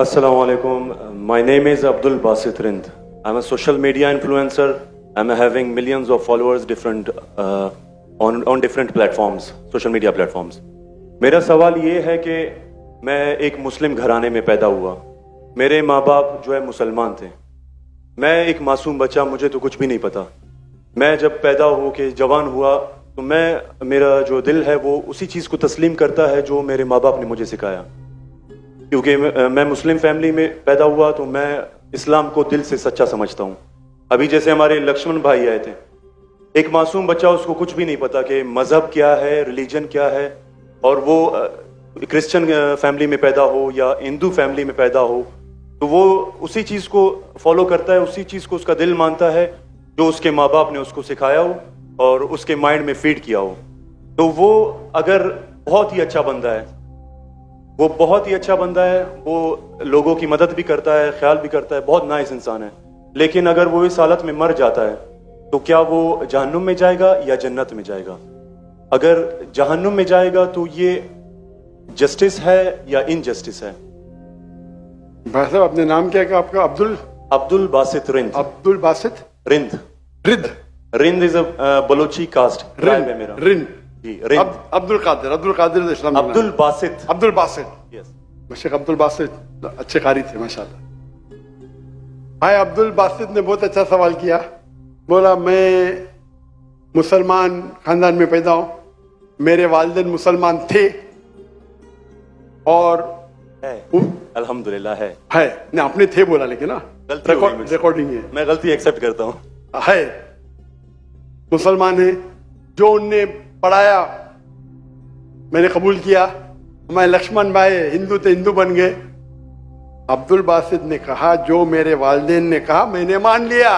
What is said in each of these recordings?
Assalamu alaikum. My name is Abdul Basit Rind. I'm a social media influencer. I'm having millions of followers on different platforms, social media platforms. मेरा सवाल ये है कि मैं एक मुस्लिम घराने में पैदा हुआ. मेरे माँ बाप जो है मुसलमान थे. मैं एक मासूम बच्चा, मुझे तो कुछ भी नहीं पता. मैं जब पैदा हो के जवान हुआ तो मेरा जो दिल है वो उसी चीज़ को तस्लीम करता है जो मेरे माँ बाप ने मुझे सिखाया. क्योंकि मैं मुस्लिम फैमिली में पैदा हुआ तो मैं इस्लाम को दिल से सच्चा समझता हूँ. अभी जैसे हमारे लक्ष्मण भाई आए थे, एक मासूम बच्चा, उसको कुछ भी नहीं पता कि मज़हब क्या है, रिलीजन क्या है, और वो क्रिश्चियन फैमिली में पैदा हो या हिंदू फैमिली में पैदा हो तो वो उसी चीज़ को फॉलो करता है, उसी चीज़ को उसका दिल मानता है जो उसके माँ बाप ने उसको सिखाया हो और उसके माइंड में फीड किया हो. तो वो अगर बहुत ही अच्छा बंदा है, वो बहुत ही अच्छा बंदा है, वो लोगों की मदद भी करता है, ख्याल भी करता है, बहुत नाइस इंसान है. लेकिन अगर वो इस हालत में मर जाता है तो क्या वो जहन्नुम में जाएगा या जन्नत में जाएगा? अगर जहन्नुम में जाएगा तो ये जस्टिस है या इनजस्टिस है? भाई साहब, आपने नाम क्या कहा आपका? अब्दुल बासित रिंद. अब्दुल बासित रिंद. रिद Rind is a Balochi caste. Tribe है मेरा. रिंद जी. रिंद. अब्दुल कादिर इस्लाम. अब्दुल बासित. अब्दुल बासित. यस. शेख अब्दुल बासित अच्छे कारी थे माशाल्लाह. भाई अब्दुल बासित ने बहुत अच्छा सवाल किया. बोला मैं मुसलमान खानदान में पैदा हूं, मेरे वालिदैन मुसलमान थे और है. अल्हम्दुलिल्लाह है. नहीं, आपने थे बोला लेकिन ना रिकॉर्डिंग है. मैं गलती एक्सेप्ट करता हूँ. है, मुसलमान है. जो उनने पढ़ाया मैंने कबूल किया. हमारे लक्ष्मण भाई हिंदू थे, हिंदू बन गए. अब्दुल बासित ने कहा जो मेरे वालिदैन ने कहा मैंने मान लिया.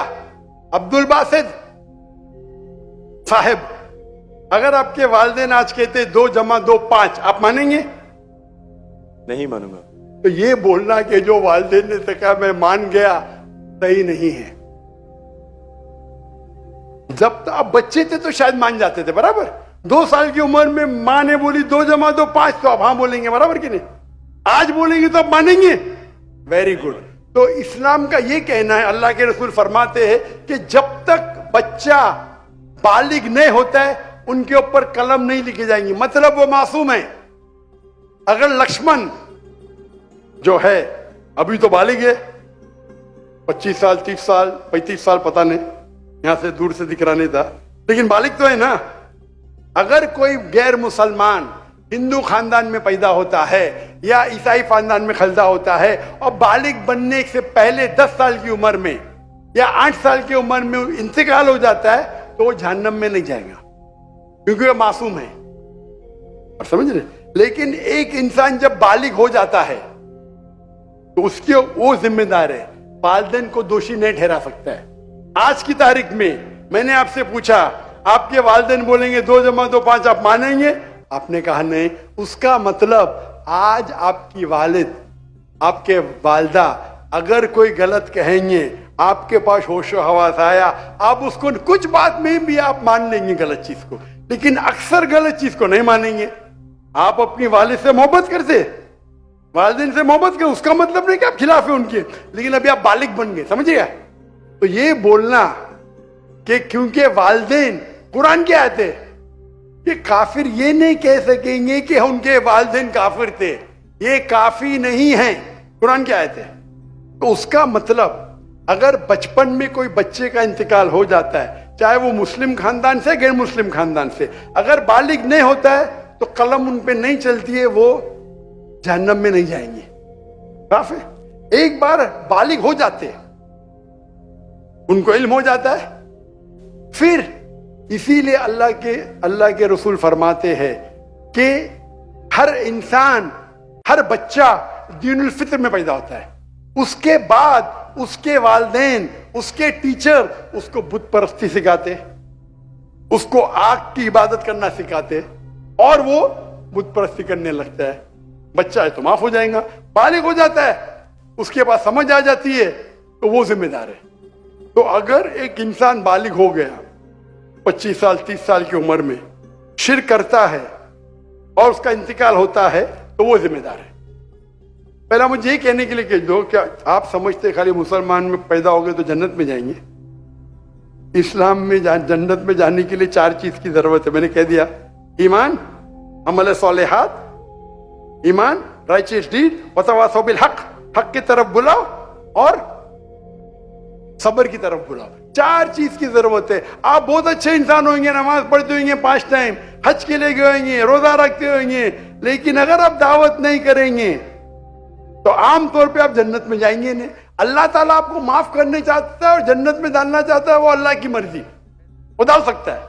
अब्दुल बासित साहब, अगर आपके वालिदैन आज कहते 2 + 2 = 5, आप मानेंगे? नहीं मानूंगा. तो ये बोलना कि जो वालिदैन ने कहा मैं मान गया, सही नहीं है. जब आप बच्चे थे तो शायद मान जाते थे, बराबर. 2 साल की उम्र में माँ ने बोली 2 + 2 = 5, तो आप हाँ बोलेंगे, बराबर कि नहीं? आज बोलेंगे तो आप मानेंगे. Very good. तो इस्लाम का ये कहना है, अल्लाह के रसूल फरमाते हैं कि जब तक बच्चा बालिग नहीं होता है उनके ऊपर कलम नहीं लिखी जाएंगी. मतलब वो मासूम है. अगर लक्ष्मण जो है अभी तो बालिग है, 25 साल 30 साल 35 साल पता नहीं, यहां से दूर से दिख रहा नहीं था, लेकिन बालिग तो है ना. अगर कोई गैर मुसलमान हिंदू खानदान में पैदा होता है या ईसाई खानदान में खलदा होता है और बालिग बनने से पहले 10 साल की उम्र में या 8 साल की उम्र में इंतकाल हो जाता है तो वो जहन्नम में नहीं जाएगा, क्योंकि वो मासूम है. और समझ रहे? लेकिन एक इंसान जब बालिग हो जाता है तो उसके वो जिम्मेदार है, वालिदैन को दोषी नहीं ठहरा सकता है. आज की तारीख में मैंने आपसे पूछा, आपके वालिदैन बोलेंगे 2 + 2 = 5, आप मानेंगे? आपने कहा नहीं. उसका मतलब आज आपकी वालिद, आपके वालदा अगर कोई गलत कहेंगे, आपके पास होशो हवास आया, आप उसको कुछ बात में भी आप मान लेंगे गलत चीज को, लेकिन अक्सर गलत चीज को नहीं मानेंगे. आप अपनी वालिद से मोहब्बत करते, वालिदैन से मोहब्बत कर, उसका मतलब नहीं कि आप खिलाफ है उनके, लेकिन अभी आप बालिग बन गए, समझिएगा. तो ये बोलना कि क्योंकि वालिदैन, कुरान की आयत है कि काफिर ये नहीं कह सकेंगे कि उनके वालिदैन काफिर थे, ये काफी नहीं है. कुरान की आयत है. तो उसका मतलब अगर बचपन में कोई बच्चे का इंतकाल हो जाता है, चाहे वो मुस्लिम खानदान से गैर मुस्लिम खानदान से, अगर बालिग नहीं होता है तो कलम उन पे नहीं चलती है, वो जहन्नम में नहीं जाएंगे. काफी एक बार बालिग हो जाते हैं, उनको इल्म हो जाता है, फिर इसीलिए अल्लाह के रसूल फरमाते हैं कि हर इंसान, हर बच्चा दीनुल फित्र में पैदा होता है. उसके बाद उसके वालिदैन, उसके टीचर उसको बुत परस्ती सिखाते, उसको आग की इबादत करना सिखाते और वो बुत परस्ती करने लगता है. बच्चा है तो माफ हो जाएगा. बालिग हो जाता है, उसके बाद समझ आ जाती है तो वो जिम्मेदार है. तो अगर एक इंसान बालिग हो गया 25 साल 30 साल की उम्र में, शिर्क करता है और उसका इंतकाल होता है तो वो जिम्मेदार है. पहला मुझे ये कहने के लिए कह दो, क्या आप समझते खाली मुसलमान में पैदा हो गए तो जन्नत में जाएंगे? इस्लाम में जन्नत में जाने के लिए 4 चीज की जरूरत है, मैंने कह दिया। ईमान, अमल सालेहात, ईमान, राइचियस डीड, वतवासौ बिल हक, हक की तरफ बुलाओ और सब्र की तरफ बुलाओ। 4 चीज की जरूरत है। आप बहुत अच्छे इंसान होंगे, नमाज पढ़ते होंगे 5 टाइम, हज के लिए गए होंगे, रोजा रखते होंगे, लेकिन अगर आप दावत नहीं करेंगे तो आमतौर पे आप जन्नत में जाएंगे नहीं। अल्लाह ताला आपको माफ करने चाहता है और जन्नत में डालना चाहता है, वो अल्लाह की मर्जी, वो डाल सकता है,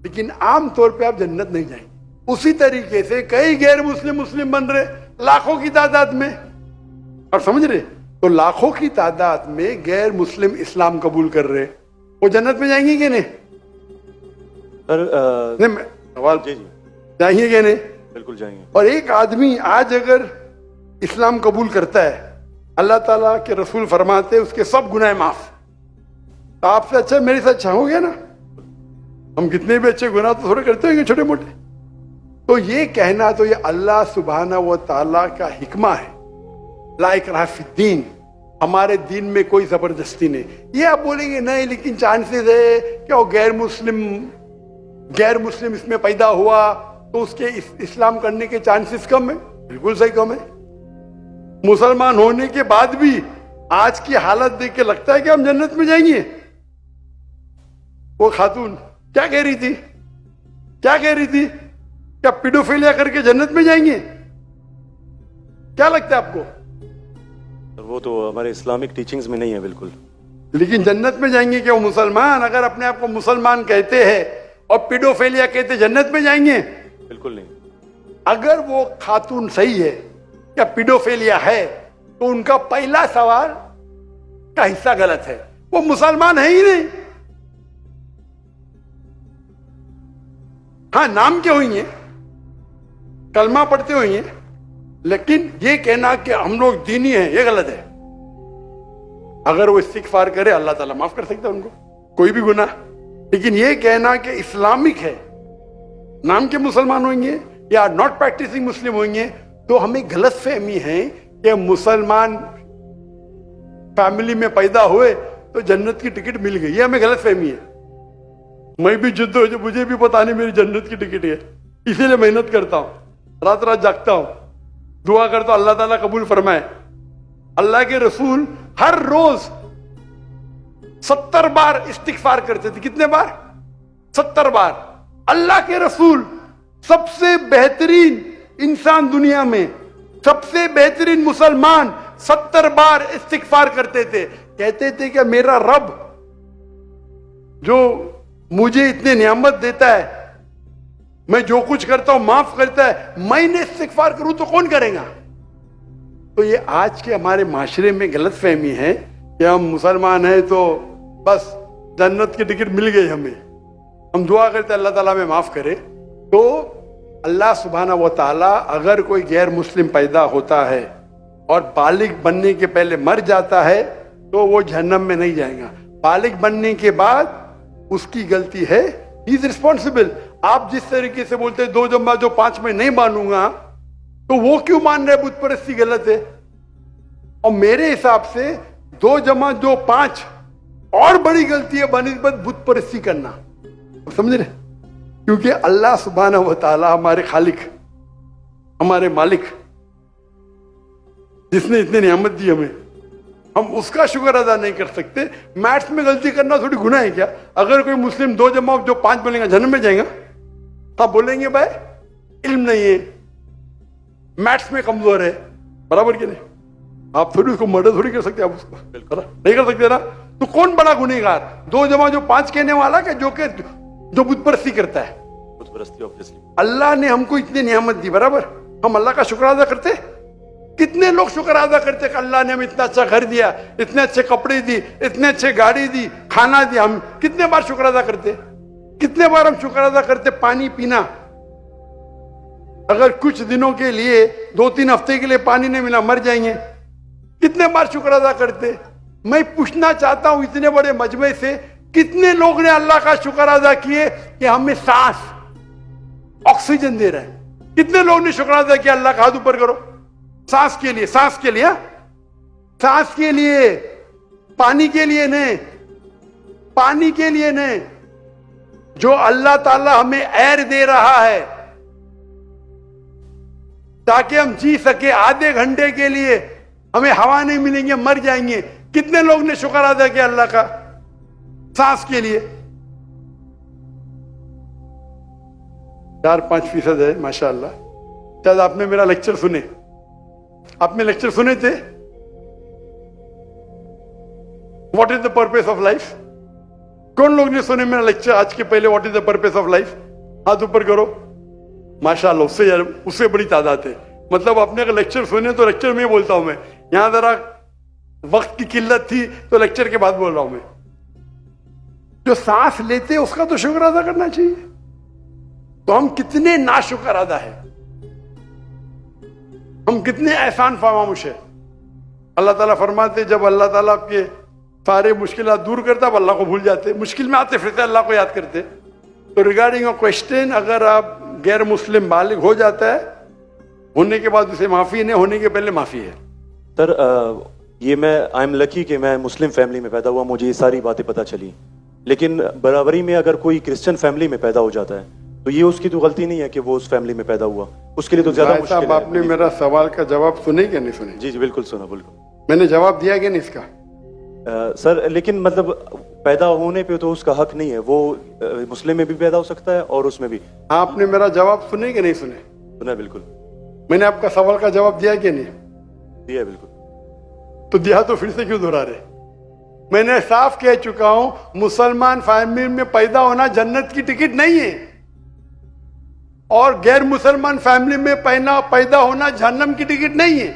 लेकिन आमतौर पे आप जन्नत नहीं जाएंगे। उसी तरीके से कई गैर मुस्लिम बन रहे लाखों की तादाद में, और समझ रहे, तो लाखों की तादाद में गैर मुस्लिम इस्लाम कबूल कर रहे, वो जन्नत में जाएंगे कि नहीं? सर नहीं, मैं सवाल, जी जी जाएंगे कि नहीं? बिल्कुल जाएंगे। और एक आदमी आज अगर इस्लाम कबूल करता है, अल्लाह ताला के रसूल फरमाते हैं उसके सब गुनाह माफ। तो आपसे अच्छा मेरे से अच्छा हो गया ना? हम कितने भी अच्छे गुनाह तो थोड़े करते होंगे छोटे मोटे। तो ये कहना तो ये अल्लाह सुभाना व ताला का हिकमा है, ला इकराह फिद्दीन, हमारे दीन में कोई जबरदस्ती नहीं। ये आप बोलेंगे नहीं लेकिन चांसेस है कि वो गैर मुस्लिम इसमें पैदा हुआ तो उसके इस्लाम करने के चांसेस कम है। बिल्कुल सही कम है। मुसलमान होने के बाद भी आज की हालत देख के लगता है कि हम जन्नत में जाएंगे। वो खातून क्या कह रही थी? क्या पीडोफिलिया करके जन्नत में जाएंगे? क्या लगता है आपको? वो तो हमारे इस्लामिक टीचिंग्स में नहीं है बिल्कुल। लेकिन जन्नत में जाएंगे क्या वो मुसलमान? अगर अपने आप को मुसलमान कहते हैं और पीडोफिलिया कहते, जन्नत में जाएंगे? बिल्कुल नहीं। अगर वो खातून सही है या पीडोफिलिया है तो उनका पहला सवाल का हिस्सा गलत है। वो मुसलमान है ही नहीं। हाँ, नाम के होंगे, कलमा पढ़ते होंगे, लेकिन ये कहना कि हम लोग दीनी हैं, ये गलत है। अगर वो इस्तिगफार करे अल्लाह ताला माफ कर सकता है उनको, कोई भी गुनाह। लेकिन ये कहना कि इस्लामिक है, नाम के मुसलमान होंगे या नॉट प्रैक्टिसिंग मुस्लिम होंगे, तो हमें गलत फहमी है कि मुसलमान फैमिली में पैदा हुए तो जन्नत की टिकट मिल गई। ये हमें गलत फहमी है। मैं भी जिद्द हो, मुझे भी पता नहीं मेरी जन्नत की टिकट है, इसीलिए मेहनत करता हूं, रात रात जागता हूं, दुआ करता हूं अल्लाह ताला कबूल फरमाए। अल्लाह के रसूल हर रोज 70 बार इस्तिगफार करते थे। कितने बार? 70 बार। अल्लाह के रसूल सबसे बेहतरीन इंसान दुनिया में, सबसे बेहतरीन मुसलमान 70 बार इस्तिगफार करते थे। कहते थे कि मेरा रब जो मुझे इतने नियामत देता है, मैं जो कुछ करता हूं माफ करता है, मैंने इस्तिगफार करूं तो कौन करेगा? तो ये आज के हमारे माशरे में गलत फहमी है कि हम मुसलमान हैं तो बस जन्नत की टिकट मिल गई हमें, हम दुआ करते अल्लाह ताला में माफ करे। तो अल्लाह सुभाना व ताला अगर कोई गैर मुस्लिम पैदा होता है और बालिग बनने के पहले मर जाता है तो वो जहन्नम में नहीं जाएगा। बालिग बनने के बाद उसकी गलती है, ही इज रिस्पॉन्सिबल। आप जिस तरीके से बोलते हैं 2 जमा 2 5 में नहीं मानूंगा, तो वो क्यों मान रहे बुत परस्ती गलत है? और मेरे हिसाब से 2 जमा 2 5 और बड़ी गलती है बनिस्बत बुत परस्ती करना। समझ रहे? क्योंकि अल्लाह सुब्हानहू व तआला हमारे खालिक, हमारे मालिक, जिसने इतनी नियामत दी हमें, हम उसका शुक्र अदा नहीं कर सकते। मैथ्स में गलती करना थोड़ी गुनाह है क्या? अगर कोई मुस्लिम 2 जमा 2 5 बोलेगा जन्नत में जाएगा, तो आप बोलेंगे भाई इल्म नहीं है, मैथ्स में कमजोर है, बराबर कि नहीं? आप थोड़ी उसको मर्डर थोड़ी कर सकते, आप उसको नहीं कर सकते ना। तो कौन बड़ा गुनहगार? 2 जमा 5 कहने वाला कि जो बुत परस्ती करता है? बुत परस्ती ऑब्वियसली। अल्लाह अल्लाह ने हमको इतनी नियामत दी, बराबर, हम अल्लाह का शुक्र अदा करते? कितने लोग शुक्र अदा करते कि अल्लाह ने हमें इतना अच्छा घर दिया, इतने अच्छे कपड़े दी, इतने अच्छे गाड़ी दी, खाना दिया? हम कितने बार शुक्र अदा करते? कितने बार हम शुक्र अदा करते? पानी पीना, अगर कुछ दिनों के लिए 2-3 हफ्ते के लिए पानी नहीं मिला मर जाएंगे, कितने बार शुक्र अदा करते? मैं पूछना चाहता हूं इतने बड़े मजमे से कितने लोग ने अल्लाह का शुक्र अदा किए कि हमें सांस ऑक्सीजन दे रहा है? कितने लोग ने शुक्र अदा किया? अल्लाह का हाथ ऊपर करो। सांस के लिए, सांस के लिए, हाँ? सांस के लिए, पानी के लिए नहीं, पानी के लिए नहीं। जो अल्लाह ताला हमें एयर दे रहा है ताकि हम जी सके, आधे घंटे के लिए हमें हवा नहीं मिलेंगे, मर जाएंगे। कितने लोग ने शुक्र अदा किया अल्लाह का सांस के लिए? 4-5% है माशाअल्लाह। शायद आपने मेरा लेक्चर सुने, आपने लेक्चर सुने थे, what is the purpose of life? कौन लोग ने सुने मेरा लेक्चर आज के पहले? What is the purpose of life? हाथ ऊपर करो। माशाअल्लाह, उससे बड़ी तादाद है। मतलब अपने का लेक्चर सुने तो लेक्चर में बोलता हूं मैं, यहां जरा वक्त की किल्लत थी तो लेक्चर के बाद बोल रहा हूं मैं। जो सांस लेते उसका तो शुक्र अदा करना चाहिए। तो हम कितने नाशुक्र अदा है, हम कितने एहसान फरामोश है। अल्लाह ताला फरमाते जब अल्लाह ताला आपके सारे मुश्किलात दूर करता अब अल्लाह को भूल जाते, मुश्किल में आते फिर से अल्लाह को याद करते। तो रिगार्डिंग अ क्वेश्चन, अगर आप गैर मुस्लिम बालिग हो जाता है, होने के बाद उसे माफी नहीं, होने के पहले माफी है। सर ये मैं आई एम लकी कि मैं मुस्लिम फैमिली में पैदा हुआ, मुझे ये सारी बातें पता चली। लेकिन बराबरी में अगर कोई क्रिश्चियन फैमिली में पैदा हो जाता है तो ये उसकी तो गलती नहीं है कि वो उस फैमिली में पैदा हुआ, उसके लिए तो ज्यादा मुश्किल है। आपने मेरा सवाल का जवाब सुने क्या नहीं सुने? जी जी बिल्कुल सुना, बिल्कुल मैंने जवाब दिया क्या नहीं इसका? सर लेकिन मतलब पैदा होने पे तो उसका हक नहीं है, वो मुस्लिम में भी पैदा हो सकता है और उसमें भी। आपने मेरा जवाब सुने कि नहीं सुने? सुना बिल्कुल। मैंने आपका सवाल का जवाब दिया कि नहीं? दिया बिल्कुल। तो दिया तो फिर से क्यों दोहरा रहे? मैंने साफ कह चुका हूं, मुसलमान फैमिली में पैदा होना जन्नत की टिकट नहीं है, और गैर मुसलमान फैमिली में पैदा होना जहन्नम की टिकट नहीं है।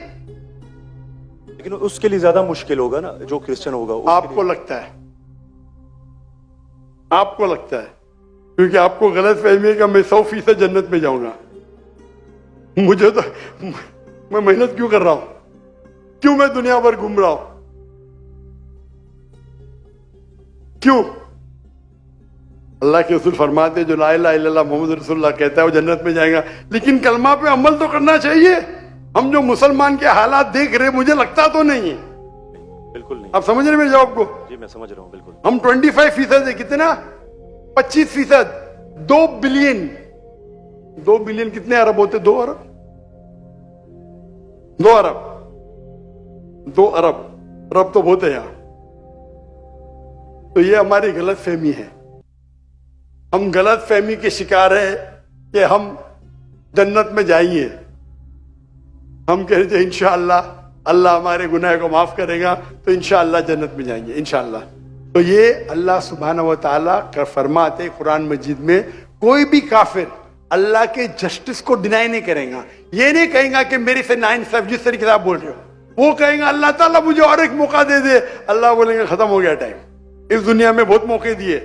लेकिन उसके लिए ज्यादा मुश्किल होगा ना जो क्रिश्चियन होगा। आपको लगता है, आपको लगता है, क्योंकि आपको गलत फहमी है कि मैं 100% जन्नत में जाऊंगा। मुझे तो, मैं मेहनत क्यों कर रहा हूं, क्यों मैं दुनिया भर घूम रहा हूं, क्यों? अल्लाह के रसूल फरमाते जो ला इलाहा इल्लल्लाह मोहम्मद रसूलुल्लाह कहता है वो जन्नत में जाएगा। लेकिन कलमा पे अमल तो करना चाहिए। हम जो मुसलमान के हालात देख रहे, मुझे लगता तो नहीं है। बिल्कुल नहीं। आप समझ रहे मेरे जवाब को? जी मैं समझ रहा हूँ बिल्कुल। हम 25% है, कितना? 25%। 2 बिलियन, 2 बिलियन कितने अरब होते? 2 अरब, 2 अरब, 2 अरब, अरब तो बहुत है यहां। तो ये हमारी गलत फहमी है, हम गलत फहमी के शिकार है कि हम जन्नत में जाएंगे। हम कह रहे थे इंशाअल्लाह अल्लाह हमारे गुनाह को माफ करेगा तो इंशाअल्लाह जन्नत में जाएंगे इंशाअल्लाह। तो ये अल्लाह सुब्हानहू व तआला का फरमाते कुरान मजीद में, कोई भी काफिर अल्लाह के जस्टिस को डिनाई नहीं करेगा। ये नहीं कहेगा कि मेरे से नाइंसाफ, जिस तरीके से आप बोल रहे हो, वो कहेगा अल्लाह ताला मुझे और एक मौका दे दे। अल्लाह बोलेंगे खत्म हो गया टाइम, इस दुनिया में बहुत मौके दिए,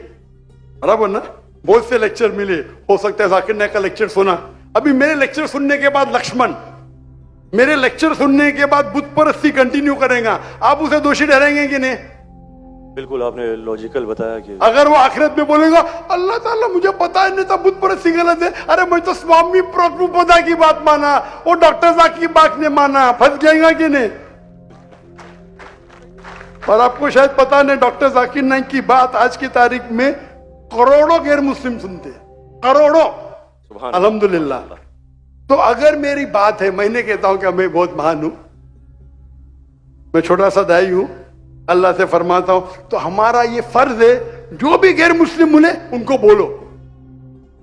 बराबर ना? बहुत से लेक्चर मिले, हो सकता है जाकिर नायक का लेक्चर सुना। अभी मेरे लेक्चर सुनने के बाद लक्ष्मण, मेरे लेक्चर सुनने के बाद बुत परस्ती कंटिन्यू करेगा, आप उसे दोषी ठहरेंगे कि नहीं? बिल्कुल, आपने लॉजिकल बताया कि अगर वो आखिरत में बोलेगा अल्लाह ताला मुझे पता ही नहीं था बुत परस्ती गलत है, अरे मैं तो स्वामी प्रभुपदा की बात माना, वो डॉक्टर जाकिर की बात ने माना, फंस जाएगा कि नहीं? और आपको शायद पता नहीं, डॉक्टर जाकिर नाइक की बात आज की तारीख में करोड़ों गैर मुस्लिम सुनते, करोड़ों, अल्हम्दुलिल्लाह। तो अगर मेरी बात है, मैंने कहता हूं कि मैं बहुत महान हूं, मैं छोटा सा दाई हूं, अल्लाह से फरमाता हूं, तो हमारा ये फर्ज है जो भी गैर मुस्लिम मिले उनको बोलो।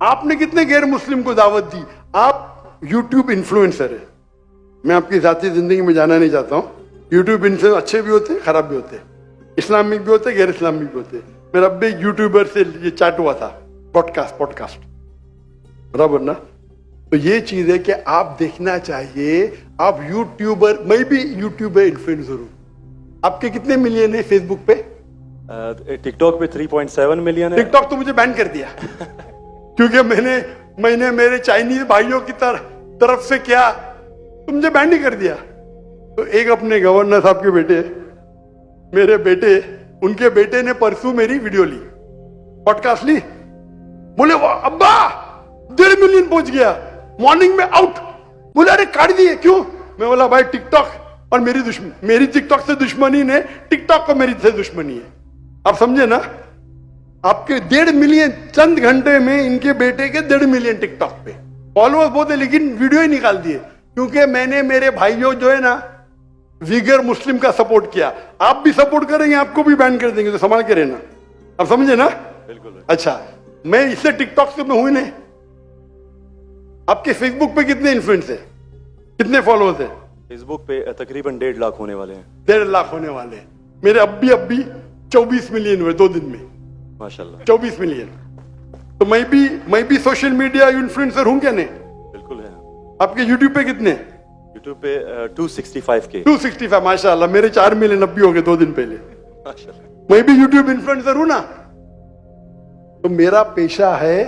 आपने कितने गैर मुस्लिम को दावत दी? आप यूट्यूब इन्फ्लुएंसर है, मैं आपकी जाती जिंदगी में जाना नहीं चाहता हूं। यूट्यूब इन्फ्लुएंसर अच्छे भी होते, खराब भी होते, इस्लामिक भी होते, गैर इस्लामिक भी होते। मेरा भी यूट्यूबर से ये चैट हुआ था, पॉडकास्ट, बराबर ना? तो ये चीज है कि आप देखना चाहिए, आप यूट्यूबर, मैं भी यूट्यूबर इन्फ्लुएंसर हूं। आपके कितने मिलियन है फेसबुक पे? टिकटॉक पे 3.7 मिलियन है। टिकटॉक तो मुझे बैन कर दिया क्योंकि मैंने मेरे चाइनीज भाइयों की तरफ से क्या, तो मुझे बैन ही कर दिया। तो एक अपने गवर्नर साहब के बेटे, मेरे बेटे, उनके बेटे ने परसों मेरी वीडियो ली, पॉडकास्ट ली, बोले वाह अब्बा 1.5 मिलियन पहुंच गया, मॉर्निंग में आउट। बोले अरे काट दिए, क्यों? मैं बोला भाई टिकटॉक और मेरी टिकटॉक से दुश्मनी ने टिकटॉक को मेरी से दुश्मनी है। आप समझे ना? आपके 1.5 मिलियन चंद घंटे में इनके बेटे के 1.5 मिलियन टिकटॉक पे फॉलोअर्स बहुत है, लेकिन वीडियो ही निकाल दिए क्योंकि मैंने मेरे भाइयों जो है ना वीगर मुस्लिम का सपोर्ट किया। आप भी सपोर्ट करेंगे, आपको भी बैन कर देंगे, तो संभाल के रहना। आप समझे ना? बिल्कुल। अच्छा, मैं इससे टिकटॉक से मैं हुई नहीं। आपके फेसबुक पे कितने इन्फ्लुएंस है, कितने फॉलोअर्स है? फेसबुक पे तकरीबन 1.5 लाख होने वाले हैं। 1.5 लाख होने वाले हैं। मेरे अभी 24 मिलियन हुए 2 दिन में, माशाल्लाह। 24 मिलियन। तो मैं भी सोशल मीडिया इन्फ्लुएंसर हूं क्या? नहीं, बिल्कुल है। आपके यूट्यूब पे कितने? यूट्यूब पे 265K। 265, माशाल्लाह। मेरे 4 मिलियन अभी हो गए 2 दिन पहले। माशाल्लाह। मैं भी यूट्यूब इन्फ्लुएंसर हूं ना। तो मेरा पेशा है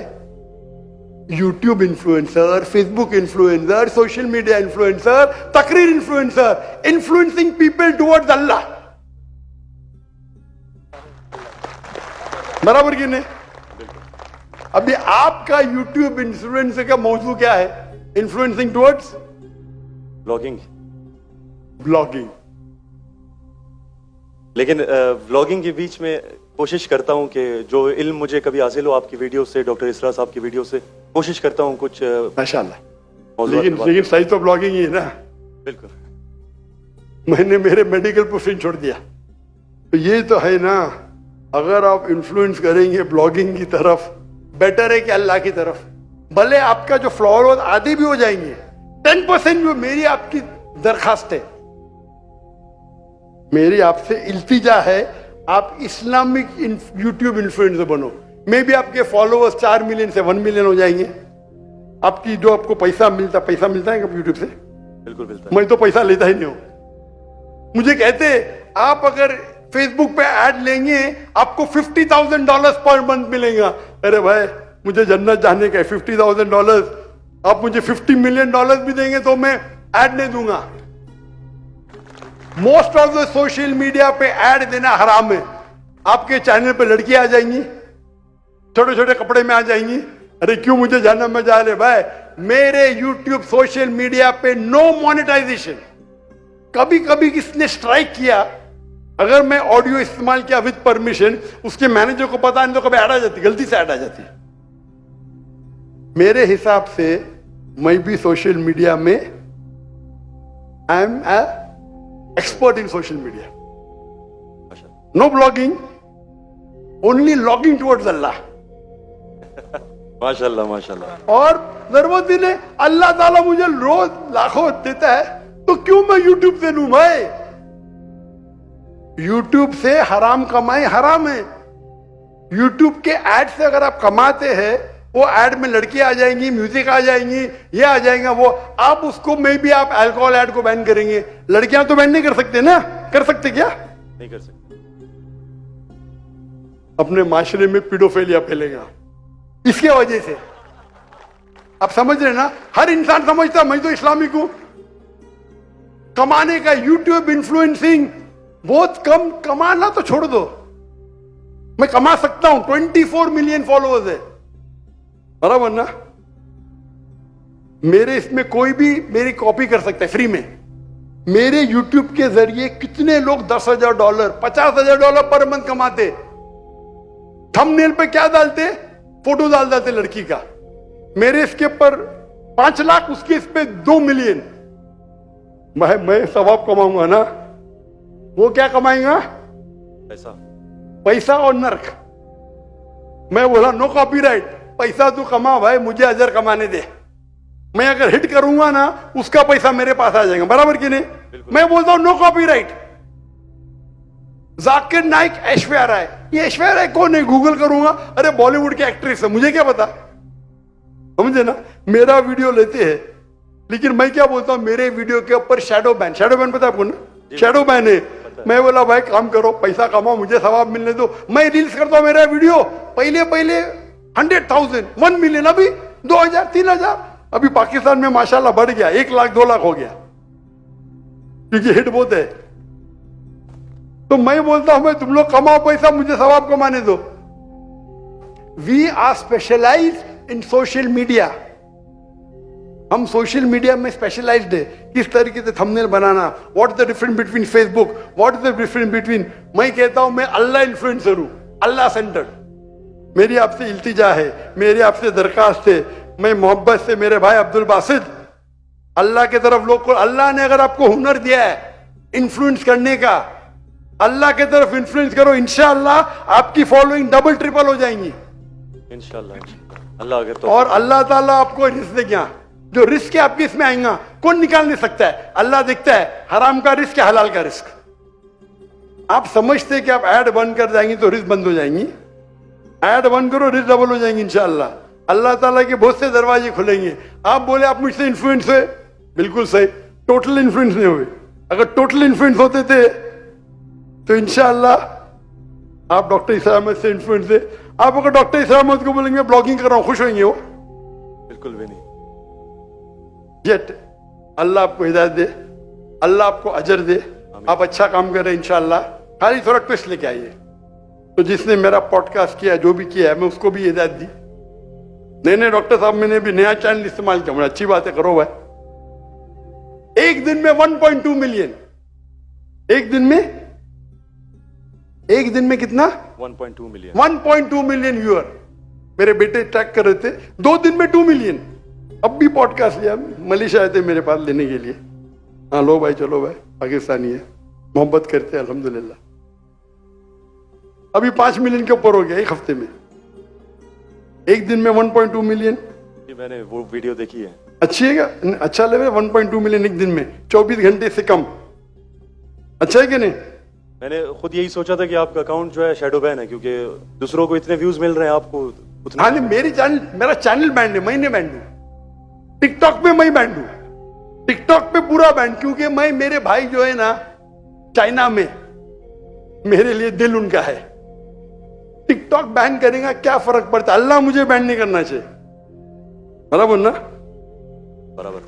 YouTube influencer, Facebook influencer, social media influencer, तकरीर इन्फ्लुएंसर, इन्फ्लुएंसिंग पीपल टुवर्ड्स अल्लाह। बराबर कि नहीं? अभी आपका यूट्यूब इन्फ्लुएंसर का मौजू क्या है? Influencing towards blogging. ब्लॉगिंग। लेकिन व्लॉगिंग के बीच में कोशिश करता हूं कि जो इल्म मुझे कभी हासिल हो आपकी वीडियो से, डॉक्टर इसरा साहब की वीडियो से, कोशिश करता हूं कुछ माशाल्लाह। मौज़ूआत पे बात लेकिन सही तो ब्लॉगिंग ही है ना। बिल्कुल। मैंने मेरे मेडिकल प्रोफेशन छोड़ दिया, तो ये तो है ना। अगर आप इन्फ्लुएंस करेंगे ब्लॉगिंग की तरफ, बेटर है कि अल्लाह की तरफ। भले आपका जो फॉलोअर्स आधे भी हो जाएंगे, 10% जो मेरी आपकी दरखास्त है, मेरी आपसे इल्तिजा है, आप इस्लामिक यूट्यूब इन्फ्लुएंसर बनो। मे भी आपके फॉलोअर्स 4 मिलियन से 1 मिलियन हो जाएंगे। आपकी जो आपको पैसा मिलता है कब यूट्यूब से? बिल्कुल मिलता है। मैं तो पैसा लेता ही नहीं हूं। मुझे कहते आप अगर फेसबुक पे ऐड लेंगे आपको $50,000 पर मंथ मिलेगा। अरे भाई, मुझे जन्नत जाने का है, $50,000 आप मुझे $50 मिलियन भी देंगे तो मैं ऐड नहीं दूंगा। Most of the social media पे ऐड देना हराम है। आपके चैनल पे लड़कियां आ जाएंगी, छोटे छोटे कपड़े में आ जाएंगी। अरे क्यों मुझे जहन्नम में जा रहे भाई? मेरे यूट्यूब सोशल मीडिया पे नो मोनेटाइजेशन। कभी कभी किसने स्ट्राइक किया, अगर मैं ऑडियो इस्तेमाल किया विद परमिशन, उसके मैनेजर को पता नहीं तो कभी ऐड आ जाती, गलती से ऐड आ जाती। मेरे हिसाब से मैं भी सोशल मीडिया में I am expert in social media. No blogging, only logging towards Allah. माशाल्लाह माशाल्लाह। और जरूरत ही नहीं, अल्लाह ताला मुझे रोज लाखों देता है, तो क्यों मैं यूट्यूब से लूं भाई? यूट्यूब से हराम कमाई हराम है। यूट्यूब के ऐड से अगर आप कमाते हैं, वो ऐड में लड़कियां आ जाएंगी, म्यूजिक आ जाएंगी, ये आ जाएगा वो, आप उसको में भी आप अल्कोहल ऐड को बैन करेंगे। लड़कियां तो बैन नहीं कर सकते ना? कर सकते क्या? नहीं कर सकते। अपने माशरे में पीडोफिलिया फैलेगा इसके वजह से। आप समझ रहे ना? हर इंसान समझता मैं तो इस्लामिक हूं। कमाने का यूट्यूब इन्फ्लुएंसिंग बहुत कम, कमाना तो छोड़ दो, मैं कमा सकता हूं। 24 मिलियन फॉलोअर्स है, बराबर ना? मेरे इसमें कोई भी मेरी कॉपी कर सकता है फ्री में। मेरे यूट्यूब के जरिए कितने लोग $10,000 $50,000 पर मंथ कमाते। थंबनेल पे क्या डालते? फोटो डाल देते लड़की का। मेरे इसके ऊपर 5 लाख, उसके इस पे 2 मिलियन। मैं सवाब कमाऊंगा ना, वो क्या कमाएगा? पैसा और नर्क। मैं बोला नो कॉपीराइट, पैसा तू कमा भाई, मुझे अजर कमाने दे। मैं अगर हिट करूंगा ना, उसका पैसा मेरे पास आ जाएगा, बराबर कि नहीं? मैं बोलता हूं नो कॉपीराइट। जाकिर नाइक, ऐश्वर्या राय। ये ऐश्वर्या राय कौन है? गूगल करूंगा, अरे बॉलीवुड की एक्ट्रेस है, मुझे क्या पता? समझे ना? मेरा वीडियो लेते हैं, लेकिन मैं क्या बोलता हूं, मेरे वीडियो के ऊपर शैडो बैन। शैडो बैन पता है आपको ना? शैडो बैन है। मैं बोला भाई काम करो, पैसा कमाओ, मुझे सवाब मिलने दो। मैं रील्स करता हूं, मेरा वीडियो पहले 100,000 1 मिलियन, अभी 2,000 3,000। अभी पाकिस्तान में माशाल्लाह बढ़ गया, 1 लाख 2 लाख हो गया, क्योंकि हिट बहुत है। तो मैं बोलता हूं, मैं तुम लोग कमाओ पैसा, मुझे सवाब कमाने दो। We are specialise in social media. हम सोशल मीडिया में स्पेशलाइज्ड है, किस तरीके से थंबनेल बनाना, what is the difference between Facebook, what is the difference between, मैं कहता हूं मैं अल्लाह इन्फ्लुएंसर हूं, अल्लाह सेंटर्ड। मेरी आपसे इल्तिजा है, मेरी आपसे दरखास्त है, मैं मोहब्बत से मेरे भाई अब्दुल बासित, अल्लाह के तरफ लोग को, अल्लाह ने अगर आपको हुनर दिया है इन्फ्लुएंस करने का, अल्लाह के तरफ इन्फ्लुएंस करो, इंशाअल्लाह आपकी फॉलोइंग डबल ट्रिपल हो जाएंगी इंशाल्लाह अल्लाह अगर तो और अल्लाह ताला आपको रिस्क देगा। जो रिस्क है आपके इसमें आएगा, कौन निकाल नहीं सकता है, अल्लाह देखता है हराम का रिस्क है हलाल का रिस्क। आप समझते हैं कि आप ऐड बंद कर जाएंगी तो रिस्क बंद हो जाएंगी, ऐड बंद करो रिस्क डबल हो जाएंगी इंशाअल्लाह। अल्लाह ताला के बहुत से दरवाजे खुलेंगे। आप बोले आप मुझसे इन्फ्लुएंस हुए, बिल्कुल सही, टोटल इन्फ्लुएंस नहीं हुए। अगर टोटल इन्फ्लुएंस होते थे तो इंशाअल्लाह आप डॉक्टर इस्रार अहमद से इन्फ्लुएंस है। आप अगर डॉक्टर इस्रार अहमद को बोलेंगे ब्लॉगिंग कर रहा हूं, खुश होंगे वो? बिल्कुल भी नहीं। जेट अल्लाह आपको हिदायत दे, अल्लाह आपको अजर दे, आप अच्छा काम कर रहे हैं इंशाअल्लाह। खाली थोड़ा ट्विस्ट लेके आइए। तो जिसने मेरा पॉडकास्ट किया, जो भी किया है, मैं उसको भी हिदायत दी। नहीं डॉक्टर साहब मैंने भी नया चैनल इस्तेमाल किया, अच्छी बात है, करो भाई। एक दिन में 1.2 मिलियन, एक दिन में कितना? 1.2 मिलियन 1.2 मिलियन व्यूअर। मेरे बेटे ट्रैक कर रहे थे, 2 दिन में 2 मिलियन। अब भी पॉडकास्ट लिया, मलेशिया आए थे मेरे पास लेने के लिए। हाँ लो भाई, चलो भाई, पाकिस्तानी है, मोहब्बत करते हैं अल्हम्दुलिल्लाह। अभी 5 मिलियन के ऊपर हो गया एक हफ्ते में, एक दिन में 1.2 मिलियन। मैंने वो वीडियो देखी है। अच्छी है क्या? अच्छा लगे 1.2 मिलियन एक दिन में, 24 घंटे से कम। अच्छा है कि नहीं? मैंने खुद यही सोचा था कि आपका अकाउंट जो है शैडो बैन है, क्योंकि दूसरों को इतने व्यूज मिल रहे हैं, आपको उतने। हाँ नहीं, मेरा चैनल बैंड है, मैं नहीं बैंड हूं। टिकटॉक पे मैं बैंड हूं, टिकटॉक पे पूरा बैंड, क्योंकि मैं, मेरे भाई जो है ना चाइना में, मेरे लिए दिल उनका है। टिकटॉक बैन करेगा क्या फर्क पड़ता है, अल्लाह मुझे बैन नहीं करना चाहिए, बराबर ना? बराबर।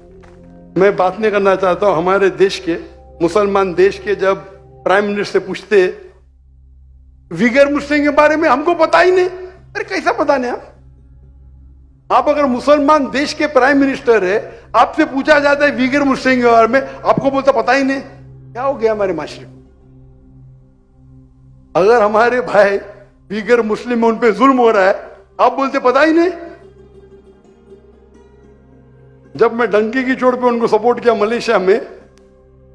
मैं बात नहीं करना चाहता हूं हमारे देश के, मुसलमान देश के, जब प्राइम मिनिस्टर से पूछते विगर मुस्लिम के बारे में, हमको पता ही नहीं। अरे कैसा पता नहीं? आप अगर मुसलमान देश के प्राइम मिनिस्टर है, आपसे पूछा जाता है विगर मुस्लिम के बारे में, आपको बोलता पता ही नहीं। क्या हो गया हमारे माशरे को? अगर हमारे भाई विगर मुस्लिम, उन पे जुल्म हो रहा है, आप बोलते पता ही नहीं। जब मैं डंकी की चोट पे उनको सपोर्ट किया मलेशिया में,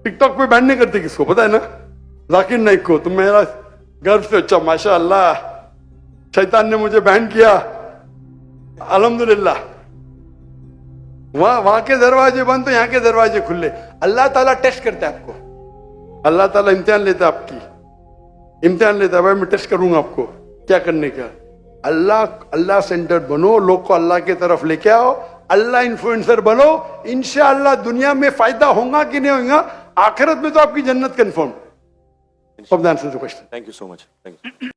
टिकटॉक पे बैन नहीं करते किसको, पता है ना? जाकिर नाइक को। तो मेरा गर्व से, अच्छा माशाअल्लाह, शैतान ने मुझे बैन किया, अल्हम्दुलिल्लाह। वहां के दरवाजे बंद तो यहाँ के दरवाजे खुले। अल्लाह ताला टेस्ट करता है आपको, अल्लाह ताला इम्तिहान लेता है, आपकी इम्तिहान लेता है। भाई मैं टेस्ट करूंगा आपको क्या करने का। अल्लाह सेंटर्ड बनो, लोग को अल्लाह की तरफ लेके आओ, अल्लाह इन्फ्लुएंसर बनो, इंशाअल्लाह दुनिया में फायदा होगा कि नहीं होगा, आखिरत में तो आपकी जन्नत confirm. Hope that answers the question. Thank you so much. Thank you.